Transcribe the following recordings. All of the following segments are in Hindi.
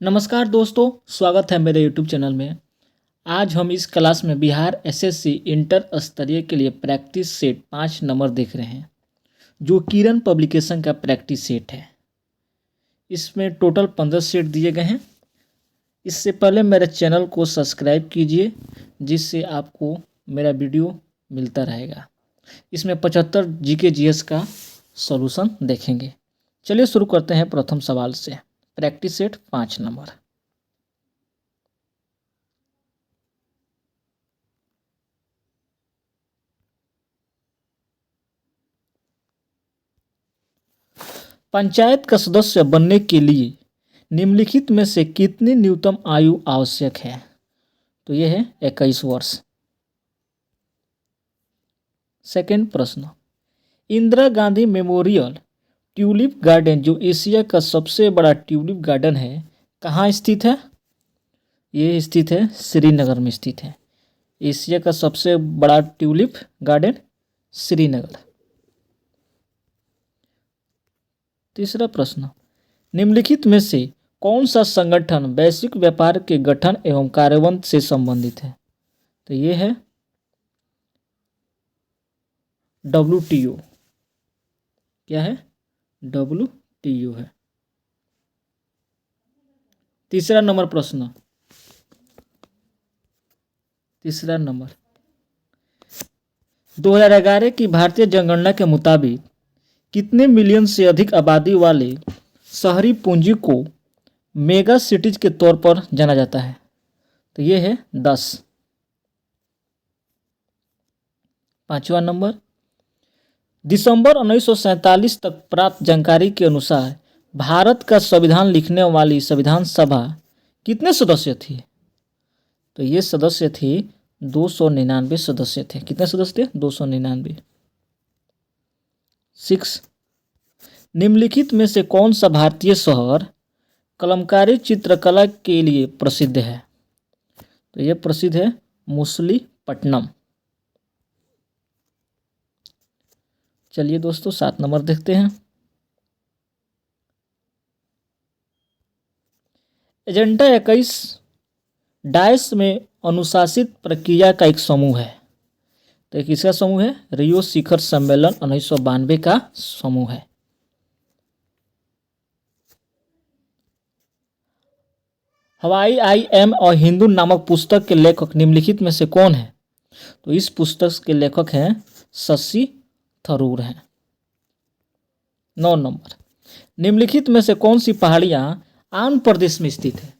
नमस्कार दोस्तों, स्वागत है मेरे यूट्यूब चैनल में। आज हम इस क्लास में बिहार एसएससी इंटर स्तरीय के लिए प्रैक्टिस सेट 5 नंबर देख रहे हैं, जो किरण पब्लिकेशन का प्रैक्टिस सेट है। इसमें टोटल 15 सेट दिए गए हैं। इससे पहले मेरे चैनल को सब्सक्राइब कीजिए, जिससे आपको मेरा वीडियो मिलता रहेगा। इसमें 75 जीके जीएस का सॉल्यूशन देखेंगे। चलिए शुरू करते हैं प्रथम सवाल से। Practice set 5 number. पंचायत का सदस्य बनने के लिए निम्नलिखित में से कितनी न्यूनतम आयु आवश्यक है? तो यह है 21 वर्ष। सेकंड प्रश्न, Indira Gandhi memorial tulip garden, जो एशिया का सबसे बड़ा ट्यूलिप गार्डन है, कहाँ स्थित है? ये स्थित है श्रीनगर में स्थित है। एशिया का सबसे बड़ा ट्यूलिप गार्डन श्रीनगर। तीसरा प्रश्न, निम्नलिखित में से कौन सा संगठन वैश्विक व्यापार के गठन एवं कार्यान्वयन से संबंधित है? तो ये है WTO। क्या है? WTO है। तीसरा नंबर प्रश्न, तीसरा नंबर, 2011 की भारतीय जनगणना के मुताबिक कितने मिलियन से अधिक आबादी वाले शहरी पूंजी को मेगा सिटीज के तौर पर जाना जाता है? तो ये है 10। पांचवा नंबर, दिसंबर 1947 तक प्राप्त जानकारी के अनुसार भारत का संविधान लिखने वाली संविधान सभा कितने सदस्य थी? तो ये सदस्य थी 299 सदस्य थे। कितने सदस्य थे? 299। 6, निम्नलिखित में से कौन सा भारतीय शहर कलमकारी चित्रकला के लिए प्रसिद्ध है? तो यह प्रसिद्ध है मुसलीपट्टनम। चलिए दोस्तों 7 नंबर देखते हैं। एजेंडा 21 डायस में अनुशासित प्रक्रिया का एक समूह है। तो किसका समूह है? रियो शिखर सम्मेलन 1992 का समूह है। हवाई IM और हिंदू नामक पुस्तक के लेखक निम्नलिखित में से कौन है? तो इस पुस्तक के लेखक हैं शशि थरूर हैं। 9 नंबर, निम्नलिखित में से कौन सी पहाड़ियां आंध्र प्रदेश में स्थित है?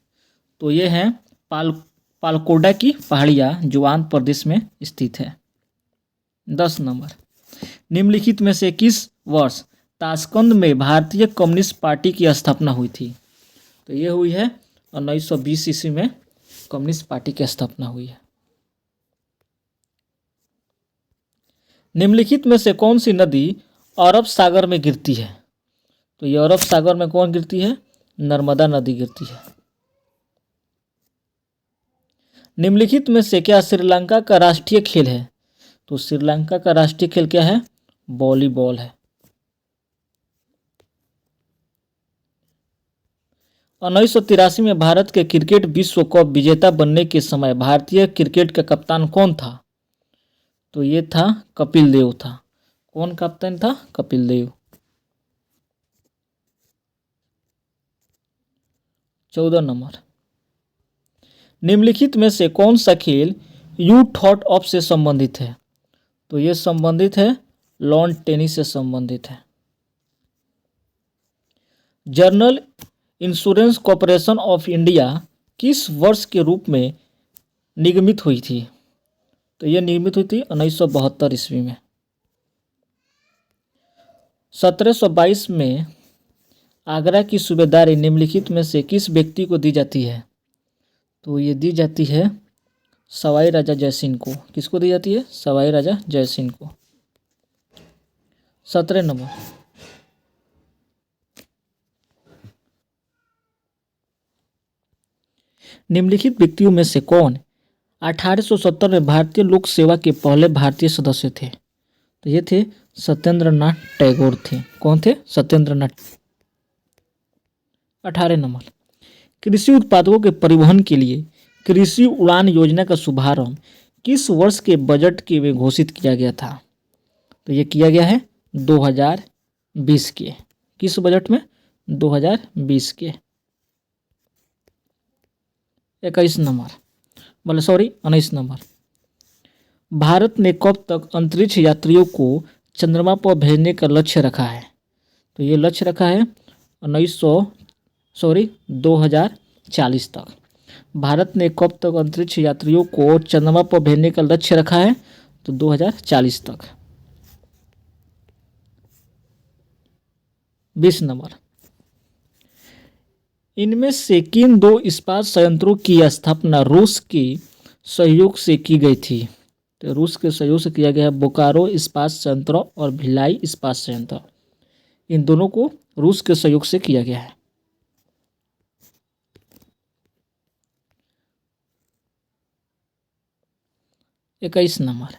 तो ये हैं पालकोडा की पहाड़ियां, जो आंध्र प्रदेश में स्थित है। 10 नंबर, निम्नलिखित में से किस वर्ष ताशकंद में भारतीय कम्युनिस्ट पार्टी की स्थापना हुई थी? तो ये हुई है 1920 ईस्वी में कम्युनिस्ट पार्टी की स्थापना हुई है। निम्नलिखित में से कौन सी नदी अरब सागर में गिरती है? तो ये अरब सागर में कौन गिरती है? नर्मदा नदी गिरती है। निम्नलिखित में से क्या श्रीलंका का राष्ट्रीय खेल है? तो श्रीलंका का राष्ट्रीय खेल क्या है? वॉलीबॉल है। 1983 में भारत के क्रिकेट विश्व कप विजेता बनने के समय भारतीय क्रिकेट का कप्तान कौन था? तो ये था कपिल देव था। कौन कप्तान था? कपिल देव। 14 नंबर, निम्नलिखित में से कौन सा खेल यू थॉट ऑफ से संबंधित है? तो ये संबंधित है लॉन टेनिस से संबंधित है। General insurance corporation of India किस वर्ष के रूप में निगमित हुई थी? तो यह निर्मित हुई थी 1972 ईस्वी में। 1722 में आगरा की सूबेदारी निम्नलिखित में से किस व्यक्ति को दी जाती है? तो ये दी जाती है सवाई राजा जयसिंह को। किसको दी जाती है? सवाई राजा जयसिंह को। 17 नंबर, निम्नलिखित व्यक्तियों में से कौन 1870 में भारतीय लोक सेवा के पहले भारतीय सदस्य थे? तो ये थे सत्येंद्रनाथ टैगोर थे। कौन थे? सत्येंद्रनाथ। 18 नंबर, कृषि उत्पादों के परिवहन के लिए कृषि उड़ान योजना का शुभारंभ किस वर्ष के बजट के में घोषित किया गया था? तो ये किया गया है 2020 के। किस बजट में? 2020 के। 21 नंबर, बोले सॉरी 19 नंबर। भारत ने कब तक अंतरिक्ष यात्रियों को चंद्रमा पर भेजने का लक्ष्य रखा है? तो ये लक्ष्य रखा है 2040 तक। भारत ने कब तक अंतरिक्ष यात्रियों को चंद्रमा पर भेजने का लक्ष्य रखा है? तो 2040 तक। 20 नंबर, इनमें से किन दो इस्पात संयंत्रों की स्थापना रूस के सहयोग से की गई थी? तो रूस के सहयोग से किया गया है बोकारो इस्पात संयंत्र और भिलाई इस्पात संयंत्र। इन दोनों को रूस के सहयोग से किया गया है। 21 नंबर,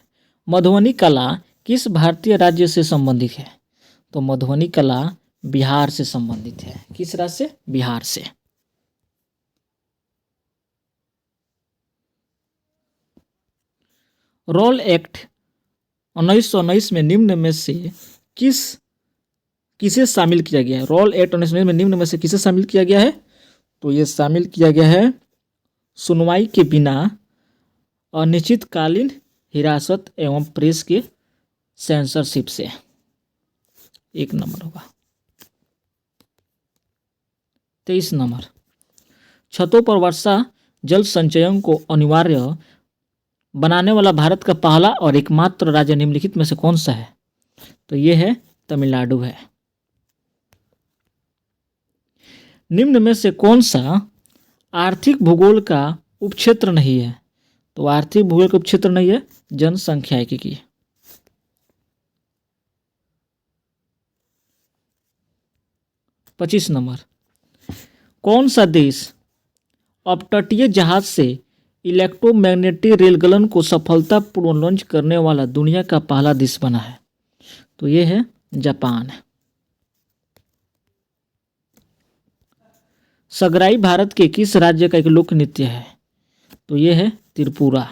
मधुबनी कला किस भारतीय राज्य से संबंधित है? तो मधुबनी कला बिहार से संबंधित है। किस राज्य से? बिहार से। रोल एक्ट 1919 में निम्न में से किसे शामिल किया गया है? रोल एक्ट 1919 में निम्न में से किसे शामिल किया गया है? तो ये शामिल किया गया है सुनवाई के बिना अनिश्चितकालीन हिरासत एवं प्रेस के सेंसरशिप से। 1 नंबर होगा। 23 नंबर, छतों पर वर्षा जल संचयन को अनिवार्य बनाने वाला भारत का पहला और एकमात्र राज्य निम्नलिखित में से कौन सा है? तो ये है तमिलनाडु है। निम्न में से कौन सा आर्थिक भूगोल का उपक्षेत्र नहीं है? तो आर्थिक भूगोल का उपक्षेत्र नहीं है जनसंख्यायिकी की। 25 नंबर, कौन सा देश अपतटीय जहाज से इलेक्ट्रोमैग्नेटिक रेलगलन को सफलतापूर्वक लॉन्च करने वाला दुनिया का पहला देश बना है? तो ये है जापान। सगराई भारत के किस राज्य का एक लोक नृत्य है? तो ये है त्रिपुरा।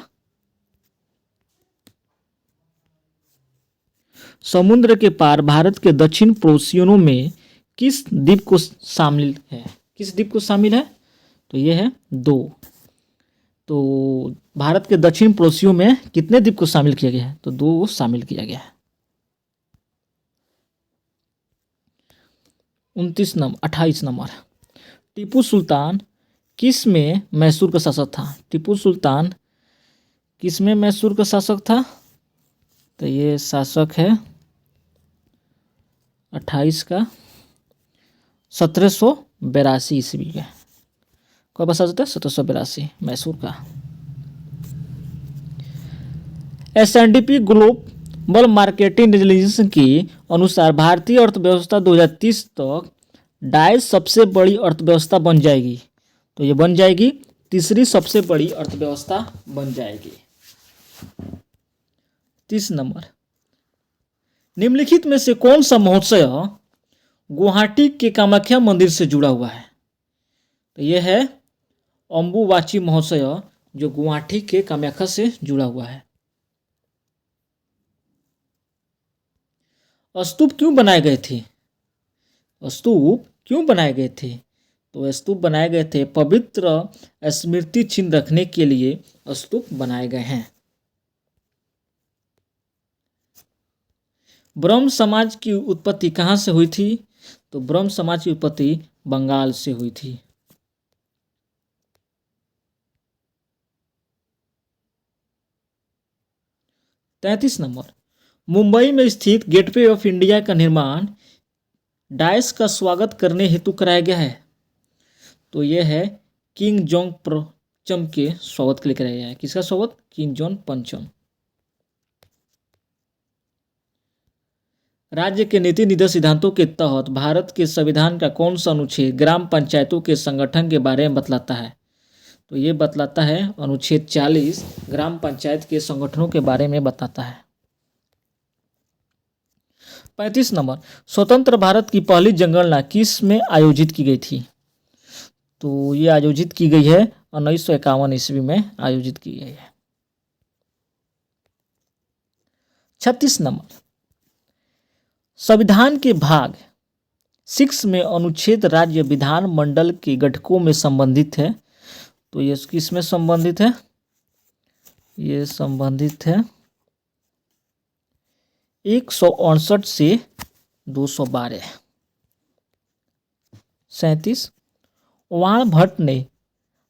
समुद्र के पार भारत के दक्षिण पड़ोसियों में किस द्वीप को शामिल है? किस द्वीप को शामिल है? तो ये है 2। तो भारत के दक्षिण पड़ोसियों में कितने द्वीप को शामिल किया गया है? तो 2 को शामिल किया गया है। 28 नंबर, टीपू सुल्तान किस में मैसूर का शासक था? टीपू सुल्तान किस में मैसूर का शासक था? तो ये शासक है 28 का 1782 ईस्वी का। कौन बसा जाता है? 1782 मैसूर का। एसएनडीपी ग्लोबल मार्केटिंग इंटेलिजेंस के अनुसार भारतीय अर्थव्यवस्था 2030 तक 22 सबसे बड़ी अर्थव्यवस्था बन जाएगी। तो ये बन जाएगी तीसरी सबसे बड़ी अर्थव्यवस्था बन जाएगी। 30 नंबर, निम्नलिखित में से कौन सा महोत्सव गुवाहाटी के कामाख्या मंदिर से जुड़ा हुआ है? तो यह है अम्बुबाची महोत्सव जो गुवाहाटी के कामाख्या से जुड़ा हुआ है। स्तूप क्यों बनाए गए थे? स्तूप क्यों बनाए गए थे? तो स्तूप बनाए गए थे पवित्र स्मृति चिन्ह रखने के लिए स्तूप बनाए गए हैं। ब्रह्म समाज की उत्पत्ति कहाँ से हुई थी? तो ब्रह्म समाज की उत्पत्ति बंगाल से हुई थी। तैंतीस नंबर, मुंबई में स्थित गेटवे ऑफ इंडिया का निर्माण डायस का स्वागत करने हेतु कराया गया है। तो यह है किंग जॉन पंचम के स्वागत के लिए कराया गया है। किसका स्वागत? किंग जॉन पंचम। राज्य के नीति निर्देश सिद्धांतों के तहत भारत के संविधान का कौन सा अनुच्छेद ग्राम पंचायतों के संगठन के बारे में बतलाता है? तो ये बतलाता है अनुच्छेद 40 ग्राम पंचायत के संगठनों के बारे में बताता है। 35 नंबर, स्वतंत्र भारत की पहली जनगणना किस में आयोजित की गई थी? तो ये आयोजित की गई है 1951 ईस्वी में आयोजित की गई है। 36 नंबर, संविधान के भाग 6 में अनुच्छेद राज्य विधानमंडल के गठनों में संबंधित है। तो ये किसमें संबंधित है? ये संबंधित है 168 से 212। 37, वाण भट्ट ने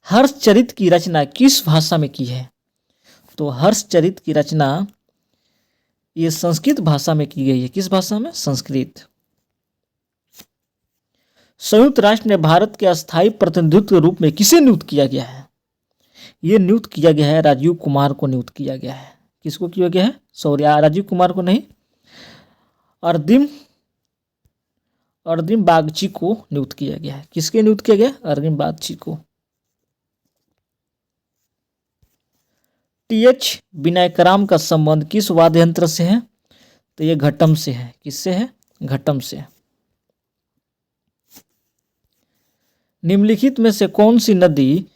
हर्षचरित की रचना किस भाषा में की है? तो हर्षचरित की रचना ये संस्कृत भाषा में की गई है। किस भाषा में? संस्कृत। संयुक्त राष्ट्र में भारत के अस्थायी प्रतिनिधित्व के रूप में किसे नियुक्त किया गया है? ये नियुक्त किया गया है राजीव कुमार को नियुक्त किया गया है। किसको किया गया है? सॉरी, राजीव कुमार को नहीं, अर्दिम बागची को नियुक्त किया गया है। किसके नियुक्त किया गया? अर्दिम बागची को। टीएच विनायकराम का संबंध किस वाद्य यंत्र से है? तो ये घटम से है। किससे है? घटम से। निम्नलिखित में से कौन सी नदी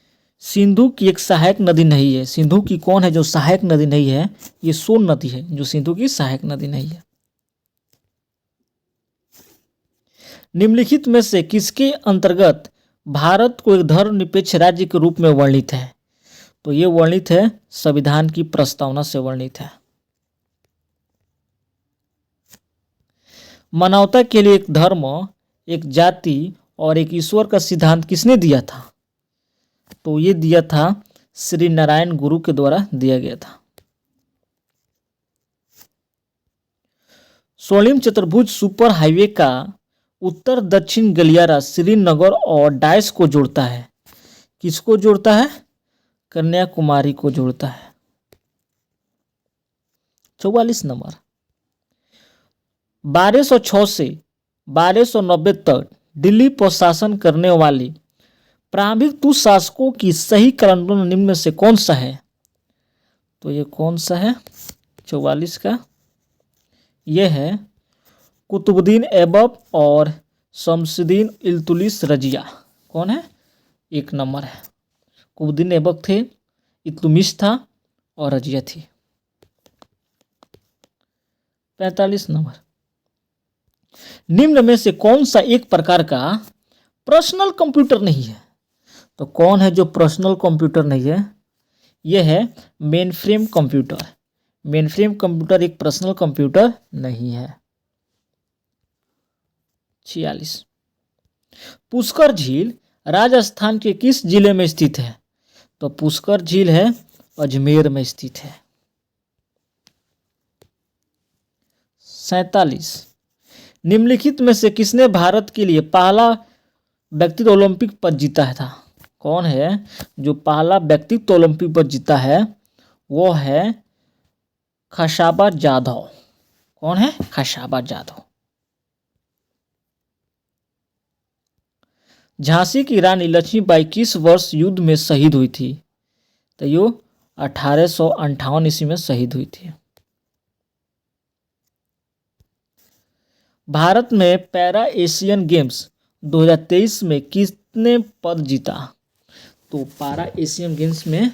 सिंधु की एक सहायक नदी नहीं है? सिंधु की कौन है जो सहायक नदी नहीं है? ये सोन नदी है जो सिंधु की सहायक नदी नहीं है। निम्नलिखित में से किसके अंतर्गत भारत को एक धर्मनिरपेक्ष राज्य के रूप में वर्णित है? तो ये वर्णित है संविधान की प्रस्तावना से वर्णित है। मानवता के लिए एक धर्म, एक जाति और एक ईश्वर का सिद्धांत किसने दिया था? तो ये दिया था श्री नारायण गुरु के द्वारा दिया गया था। स्वर्णिम चतुर्भुज सुपर हाईवे का उत्तर दक्षिण गलियारा श्रीनगर और डाइस को जोड़ता है। किसको जोड़ता है? कन्याकुमारी को जोड़ता है। 44 नंबर, 1206 से 1290 तक दिल्ली पर शासन करने वाली प्रारंभिक तू शासकों की सही कालखंड निम्न में से कौन सा है? तो ये कौन सा है 44 का? यह है कुतुबुद्दीन ऐबक और शमसुद्दीन इल्तुतमिश रजिया। कौन है? 1 नंबर है। कुतुबुद्दीन ऐबक थे, इल्तुतमिश था और रजिया थी। 45 नंबर, निम्न में से कौन सा एक प्रकार का पर्सनल कंप्यूटर नहीं है? तो कौन है जो पर्सनल कंप्यूटर नहीं है? यह है मेनफ्रेम कंप्यूटर। मेनफ्रेम कंप्यूटर एक पर्सनल कंप्यूटर नहीं है। 46, पुष्कर झील राजस्थान के किस जिले में स्थित है? तो पुष्कर झील है अजमेर में स्थित है। 47, निम्नलिखित में से किसने भारत के लिए पहला व्यक्तिगत ओलंपिक पद जीता था? कौन है जो पहला व्यक्तिगत ओलंपिक पद जीता है? वो है खशाबा जाधव। कौन है? खशाबा जाधव। झांसी की रानी लक्ष्मीबाई किस वर्ष युद्ध में शहीद हुई थी? तो यो 1858 ईस्वी में शहीद हुई थी। भारत में पैरा एशियन गेम्स 2023 में कितने पद जीता? तो पैरा एशियन गेम्स में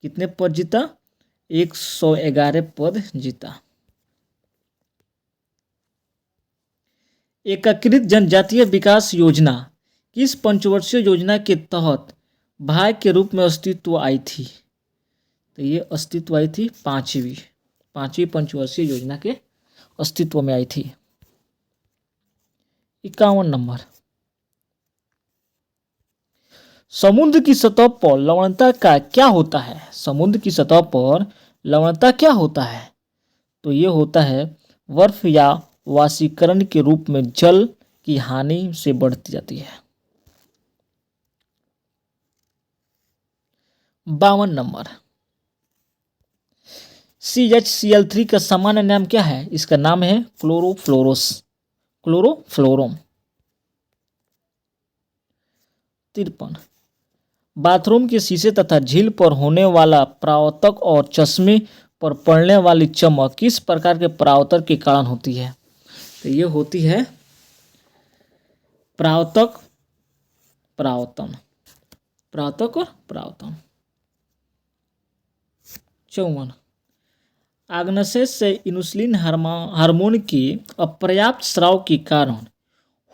कितने पद जीता? 111 पद जीता। एकीकृत जनजातीय विकास योजना किस पंचवर्षीय योजना के तहत भाग के रूप में अस्तित्व आई थी? तो ये अस्तित्व आई थी पांचवी पंचवर्षीय योजना के अस्तित्व में आई थी। 51 नंबर, समुद्र की सतह पर लवणता का क्या होता है? समुद्र की सतह पर लवणता क्या होता है? तो ये होता है बर्फ या वाष्पीकरण के रूप में जल की हानि से बढ़ती जाती है। 52 नंबर, CHCl3 का सामान्य नाम क्या है? इसका नाम है क्लोरोफ्लोरम। 53, बाथरूम के शीशे तथा झील पर होने वाला परावर्तक और चश्मे पर पड़ने वाली चमक किस प्रकार के परावर्तक के कारण होती है? तो ये होती है परावर्तन। प्रातक और प्रावतम। 54 आग्नेय से इंसुलिन हार्मोन के अपर्याप्त स्राव के कारण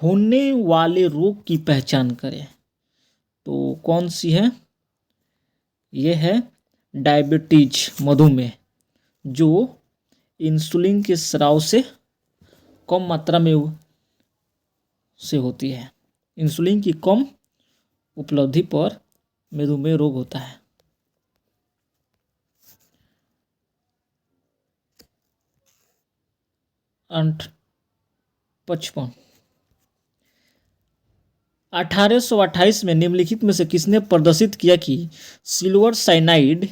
होने वाले रोग की पहचान करें। तो कौन सी है? ये है डायबिटीज, मधुमेह, जो इंसुलिन के स्राव से कम मात्रा में से होती है। इंसुलिन की कम उपलब्धि पर मधुमेह रोग होता है। 55 1828 में निम्नलिखित में से किसने प्रदर्शित किया कि सिल्वर साइनाइड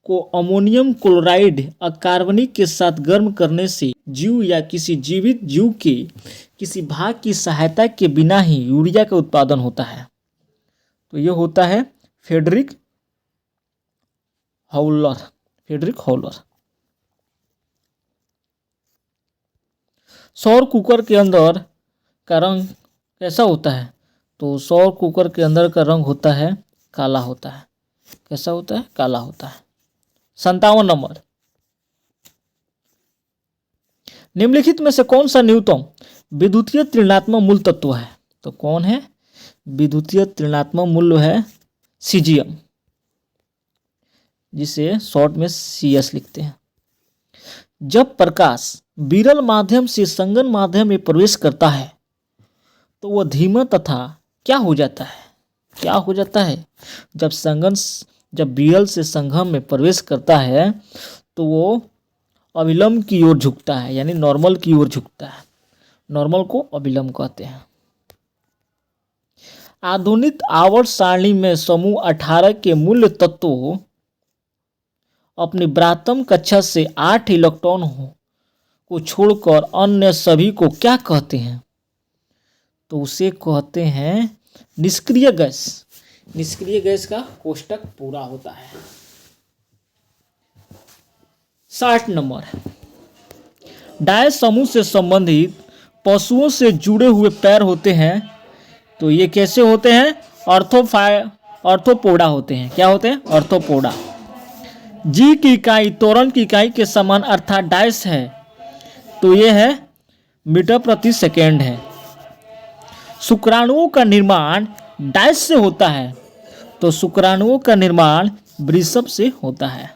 को अमोनियम क्लोराइड अकार्बनिक के साथ गर्म करने से जीव या किसी जीवित जीव के किसी भाग की सहायता के बिना ही यूरिया का उत्पादन होता है? तो यह होता है फ्रेडरिक हॉवलर। सौर कुकर के अंदर का रंग कैसा होता है? तो सौर कुकर के अंदर का रंग होता है काला होता है। कैसा होता है? काला होता है। 57 नंबर निम्नलिखित में से कौन सा न्यूनतम विद्युतीय ऋणात्मक मूल तत्व है? तो कौन है विद्युतीय ऋणात्मक मूल्य? है सीजियम, जिसे शॉर्ट में CS लिखते हैं। जब प्रकाश विरल माध्यम से संगन माध्यम में प्रवेश करता है तो वह धीमा तथा क्या हो जाता है? जब विरल से संगम में प्रवेश करता है तो वो अविलंब की ओर झुकता है, यानी नॉर्मल की ओर झुकता है। नॉर्मल को अविलंब कहते हैं। आधुनिक आवर्त सारणी में समूह 18 के मूल तत्वों अपनी ब्रातम कक्षा से 8 इलेक्ट्रॉन को छोड़कर अन्य सभी को क्या कहते हैं? तो उसे कहते हैं निष्क्रिय गैस। निष्क्रिय गैस का कोष्टक पूरा होता है। 60 नंबर डाय समूह से संबंधित पशुओं से जुड़े हुए पैर होते हैं। तो ये कैसे होते हैं? ऑर्थोपोडा होते हैं। क्या होते हैं? ऑर्थोपोडा। जी की इकाई त्वरण की इकाई के समान अर्थात डायस है। तो ये है मीटर प्रति सेकेंड है। शुक्राणुओं का निर्माण डायस से होता है। तो शुक्राणुओं का निर्माण वृषभ से होता है।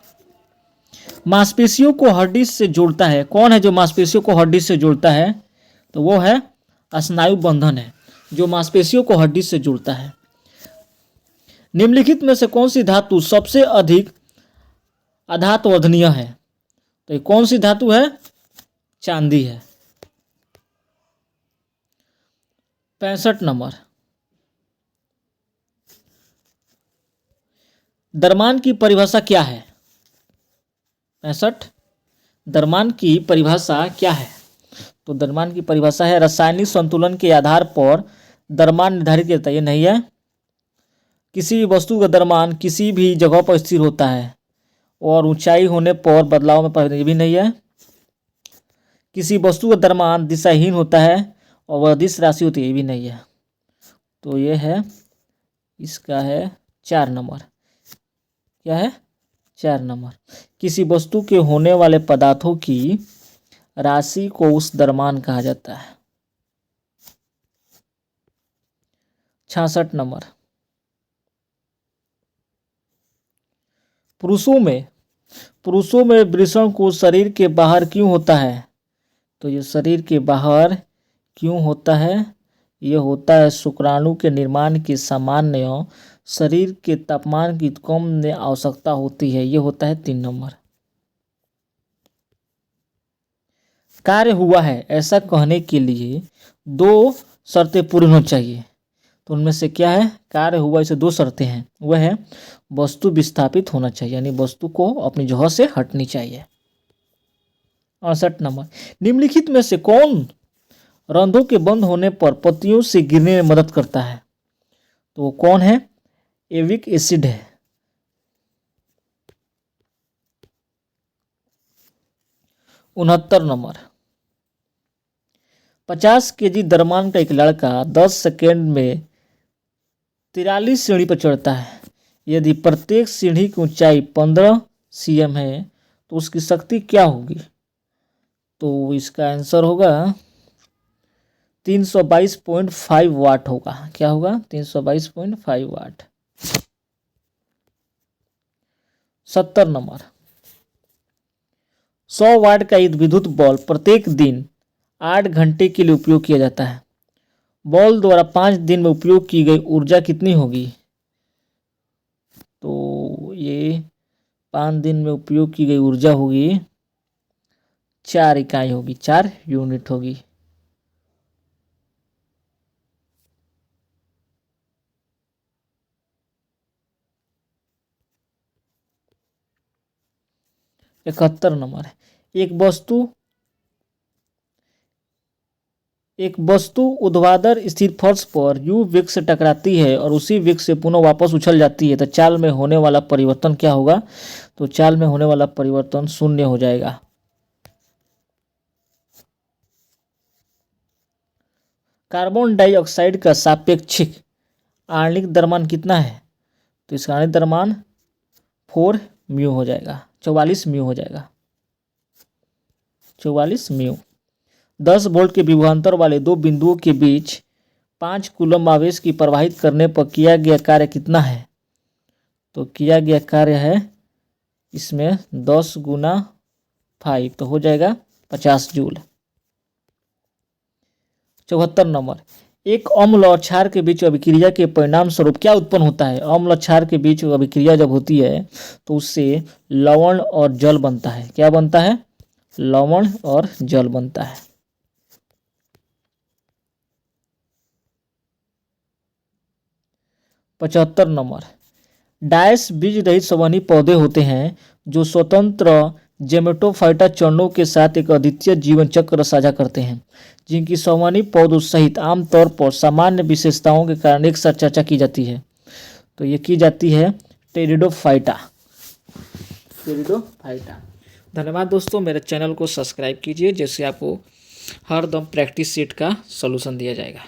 मांसपेशियों को हड्डी से जोड़ता है। कौन है जो मांसपेशियों को हड्डी से जोड़ता है? तो वो है स्नायु बंधन है, जो मांसपेशियों को हड्डी से जोड़ता है। निम्नलिखित में से कौन सी धातु सबसे अधिक आघातवर्धनीय है? तो ये कौन सी धातु है? चांदी है। 65 नंबर द्रव्यमान की परिभाषा क्या है? 65 द्रव्यमान की परिभाषा क्या है? तो द्रव्यमान की परिभाषा है रासायनिक संतुलन के आधार पर द्रव्यमान निर्धारित करता है। ये नहीं है। किसी भी वस्तु का द्रव्यमान किसी भी जगह पर स्थिर होता है और ऊंचाई होने पर बदलाव में परिवर्तन, ये भी नहीं है। किसी वस्तु का द्रव्यमान दिशाहीन होता है और वह अदिश राशि होती है, ये भी नहीं है। तो ये है, इसका है 4 नंबर। क्या है? 4 नंबर। किसी वस्तु के होने वाले पदार्थों की राशि को उस द्रव्यमान कहा जाता है। 66 नंबर पुरुषों में वृषण को शरीर के बाहर क्यों होता है? तो ये शरीर के बाहर क्यों होता है? ये होता है शुक्राणु के निर्माण की सामान्य शरीर के तापमान की कम आवश्यकता होती है। ये होता है 3 नंबर। कार्य हुआ है ऐसा कहने के लिए 2 शर्तें पूरी होनी चाहिए। तो उनमें से क्या है? कार्य हुआ, इसे 2 शर्तें हैं। वह है वस्तु विस्थापित होना चाहिए, यानी वस्तु को अपनी जगह से हटनी चाहिए। 68 नंबर निम्नलिखित में से कौन रंध्रों के बंद होने पर पत्तियों से गिरने में मदद करता है? तो वो कौन है? एविक एसिड है। 69 नंबर 50 केजी द्रव्यमान का एक लड़का 10 सेकेंड में 43 सीढ़ी पर चढ़ता है। यदि प्रत्येक सीढ़ी की ऊंचाई 15 cm है तो उसकी शक्ति क्या होगी? तो इसका आंसर होगा 322.5 वाट होगा। क्या होगा? 322.5 वाट। 70 नंबर, 100 वाट का एक विद्युत बल्ब प्रत्येक दिन 8 घंटे के लिए उपयोग किया जाता है। बल्ब द्वारा 5 दिन में उपयोग की गई ऊर्जा कितनी होगी? तो ये 5 दिन में उपयोग की गई ऊर्जा होगी 4 इकाई होगी, 4 यूनिट होगी। इकहत्तर नंबर है, एक वस्तु ऊर्ध्वाधर स्थिर फर्श पर यू वेग से टकराती है और उसी वेग से पुनः वापस उछल जाती है तो चाल में होने वाला परिवर्तन क्या होगा? तो चाल में होने वाला परिवर्तन 0 हो जाएगा। कार्बन डाइऑक्साइड का सापेक्षिक आणविक द्रव्यमान कितना है? तो इसका आणविक द्रव्यमान 4 म्यू हो जाएगा, 44 म्यू हो जाएगा, 44 म्यू। 10 वोल्ट के विभवांतर वाले दो बिंदुओं के बीच 5 कूलम आवेश की प्रवाहित करने पर किया गया कार्य कितना है? तो किया गया कार्य है इसमें 10 गुना 5 तो हो जाएगा 50 जूल। 74 नंबर, एक अम्ल और क्षार के बीच अभिक्रिया के परिणाम स्वरूप क्या उत्पन्न होता है? अम्ल और क्षार के बीच अभिक्रिया जब होती है तो उससे लवण और जल बनता है। क्या बनता है? लवण और जल बनता है। 75 नंबर, डायस बीज रहित संवहनी पौधे होते हैं जो स्वतंत्र जेमेटोफाइटा चरणों के साथ एक अद्वितीय जीवन चक्र साझा करते हैं, जिनकी संवहनी पौधों सहित आमतौर पर सामान्य विशेषताओं के कारण एक साथ चर्चा की जाती है। तो ये की जाती है टेरिडोफाइटा। धन्यवाद दोस्तों, मेरे चैनल को सब्सक्राइब कीजिए, जैसे आपको हर दम प्रैक्टिस सेट का सलूशन दिया जाएगा।